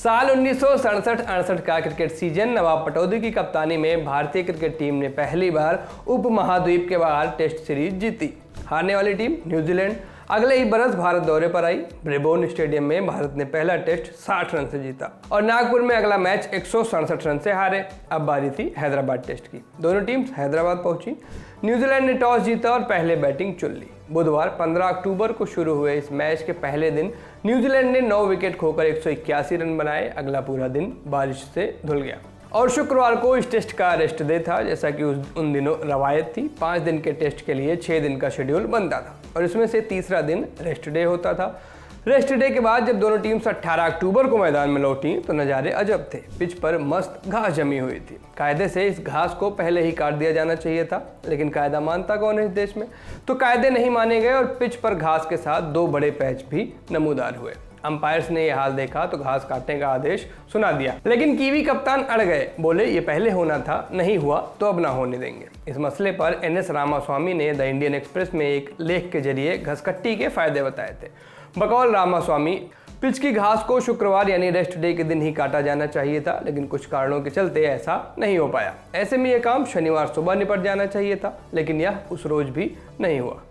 साल 1967-68 का cricket season नवाब पटौदी की कप्तानी में भारतीय क्रिकेट टीम ने पहली बार उपमहाद्वीप के बाहर टेस्ट सीरीज जीती। हारने वाली टीम न्यूजीलैंड। अगले ही बरस भारत दौरे पर आई। ब्रिबोर्न स्टेडियम में भारत ने पहला टेस्ट 60 रन से जीता और नागपुर में अगला मैच 167 रन से हारे। अब बारी थी हैदराबाद टेस्ट की। दोनों टीम्स हैदराबाद पहुंची। न्यूजीलैंड ने टॉस जीता और पहले बैटिंग चुन ली। बुधवार 15 अक्टूबर को शुरू हुए इस मैच के पहले दिन न्यूजीलैंड ने 9 विकेट खोकर 181 रन बनाए। अगला पूरा दिन बारिश से धुल गया और शुक्रवार को इस टेस्ट का रेस्ट डे था। जैसा कि उन दिनों रवायत थी, 5 दिन के टेस्ट के लिए 6 दिन का शेड्यूल बनता था और इसमें से तीसरा दिन रेस्ट डे होता था। रेस्ट डे के बाद जब दोनों टीम्स 18 अक्टूबर को मैदान में लौटी तो नज़ारे अजब थे। पिच पर मस्त घास जमी हुई थी। कायदे से इस घास को पहले ही काट दिया जाना चाहिए था, लेकिन कायदा मानता कौन है इस देश में। तो कायदे नहीं माने गए और पिच पर घास के साथ 2 बड़े पैच भी नमूदार हुए। अंपायर्स ने यह हाल देखा तो घास काटने का आदेश सुना दिया, लेकिन कीवी कप्तान अड़ गए। बोले ये पहले होना था, नहीं हुआ तो अब ना होने देंगे। इस मसले पर NS रामास्वामी ने द इंडियन एक्सप्रेस में एक लेख के जरिए घसकट्टी के फायदे बताए थे। बकौल रामास्वामी, पिच की घास को शुक्रवार यानी रेस्ट डे के दिन ही काटा जाना चाहिए था, लेकिन कुछ कारणों के चलते ऐसा नहीं हो पाया। ऐसे में यह काम शनिवार सुबह निपट जाना चाहिए था, लेकिन यह उस रोज भी नहीं हुआ।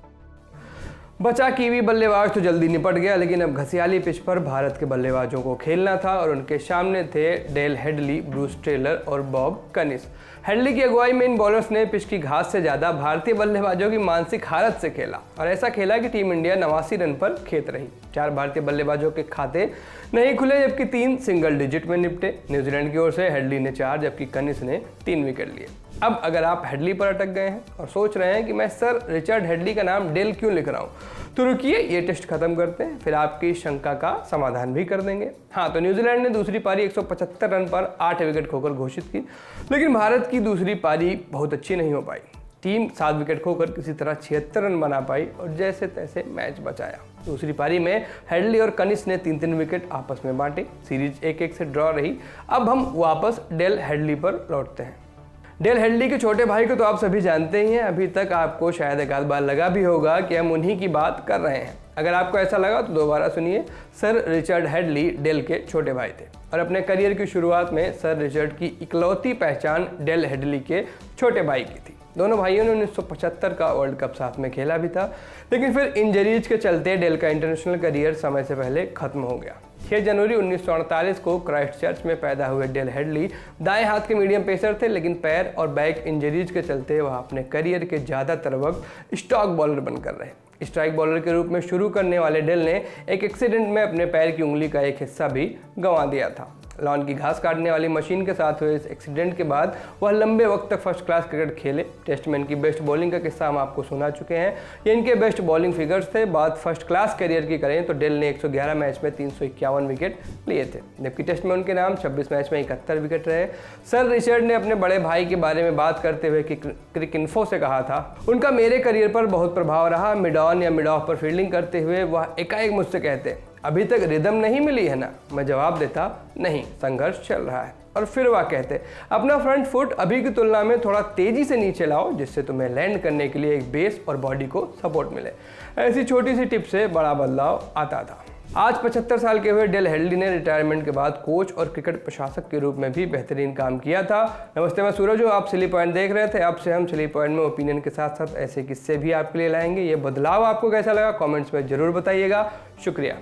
बचा कीवी बल्लेबाज तो जल्दी निपट गया, लेकिन अब घसियाली पिच पर भारत के बल्लेबाजों को खेलना था और उनके सामने थे डेल हेडली, ब्रूस टेलर और बॉब कनिस। हेडली की अगुवाई में इन बॉलर्स ने पिच की घास से ज़्यादा भारतीय बल्लेबाजों की मानसिक हालत से खेला और ऐसा खेला कि टीम इंडिया 89 रन पर खेत रही। 4 भारतीय बल्लेबाजों के खाते नहीं खुले, जबकि 3 सिंगल डिजिट में निपटे। न्यूजीलैंड की ओर से हेडली ने 4 जबकि कनिस ने 3 विकेट लिए। अब अगर आप हेडली पर अटक गए हैं और सोच रहे हैं कि मैं सर रिचर्ड हेडली का नाम डेल क्यों लिख रहा हूँ, तो रुकिए, ये टेस्ट खत्म करते हैं, फिर आपकी शंका का समाधान भी कर देंगे। हाँ, तो न्यूजीलैंड ने दूसरी पारी 175 रन पर 8 विकेट खोकर घोषित की, लेकिन भारत की दूसरी पारी बहुत अच्छी नहीं हो पाई। टीम 7 विकेट खोकर किसी तरह 76 रन बना पाई और जैसे तैसे मैच बचाया। दूसरी पारी में हेडली और कनिस ने 3-3 विकेट आपस में बांटे। सीरीज 1-1 से ड्रॉ रही। अब हम वापस डेल हेडली पर लौटते हैं। डेल हेडली के छोटे भाई को तो आप सभी जानते ही हैं। अभी तक आपको शायद एक आध बार लगा भी होगा कि हम उन्हीं की बात कर रहे हैं। अगर आपको ऐसा लगा तो दोबारा सुनिए। सर रिचर्ड हेडली डेल के छोटे भाई थे और अपने करियर की शुरुआत में सर रिचर्ड की इकलौती पहचान डेल हेडली के छोटे भाई की थी। दोनों भाइयों ने 1975 का वर्ल्ड कप साथ में खेला भी था, लेकिन फिर इंजरीज के चलते डेल का इंटरनेशनल करियर समय से पहले खत्म हो गया। 6 जनवरी 1948 को क्राइस्टचर्च में पैदा हुए डेल हेडली दाएं हाथ के मीडियम पेसर थे, लेकिन पैर और बैक इंजरीज के चलते वह अपने करियर के ज़्यादातर वक्त स्टॉक बॉलर बनकर रहे। स्ट्राइक बॉलर के रूप में शुरू करने वाले डेल ने एक एक्सीडेंट में अपने पैर की उंगली का एक हिस्सा भी गंवा दिया था। लॉन की घास काटने वाली मशीन के साथ हुए इस एक्सीडेंट के बाद वह लंबे वक्त तक फर्स्ट क्लास क्रिकेट खेले। टेस्ट में इनकी बेस्ट बॉलिंग का किस्सा हम आपको सुना चुके हैं। ये इनके बेस्ट बॉलिंग फिगर्स थे। बात फर्स्ट क्लास करियर की करें तो डेल ने 111 मैच में 351 विकेट लिए थे, जबकि टेस्ट में उनके नाम 26 मैच में 71 विकेट रहे। सर रिचर्ड ने अपने बड़े भाई के बारे में बात करते हुए क्रिकइन्फो से कहा था, उनका मेरे करियर पर बहुत प्रभाव रहा। मिड ऑन या मिड ऑफ पर फील्डिंग करते हुए वह एकाएक मुझसे कहते, अभी तक रिदम नहीं मिली है ना? मैं जवाब देता, नहीं, संघर्ष चल रहा है। और फिर वह कहते, अपना फ्रंट फुट अभी की तुलना में थोड़ा तेजी से नीचे लाओ, जिससे तुम्हें लैंड करने के लिए एक बेस और बॉडी को सपोर्ट मिले। ऐसी छोटी सी टिप से बड़ा बदलाव आता था। आज 75 साल के हुए डेल हेडली ने रिटायरमेंट के बाद कोच और क्रिकेट प्रशासक के रूप में भी बेहतरीन काम किया था। नमस्ते, मैं सूरज हूँ, आप सिली पॉइंट देख रहे थे। अब से हम सिली पॉइंट में ओपिनियन के साथ साथ ऐसे किस्से भी आपके लिए लाएंगे। ये बदलाव आपको कैसा लगा कमेंट्स में जरूर बताइएगा। शुक्रिया।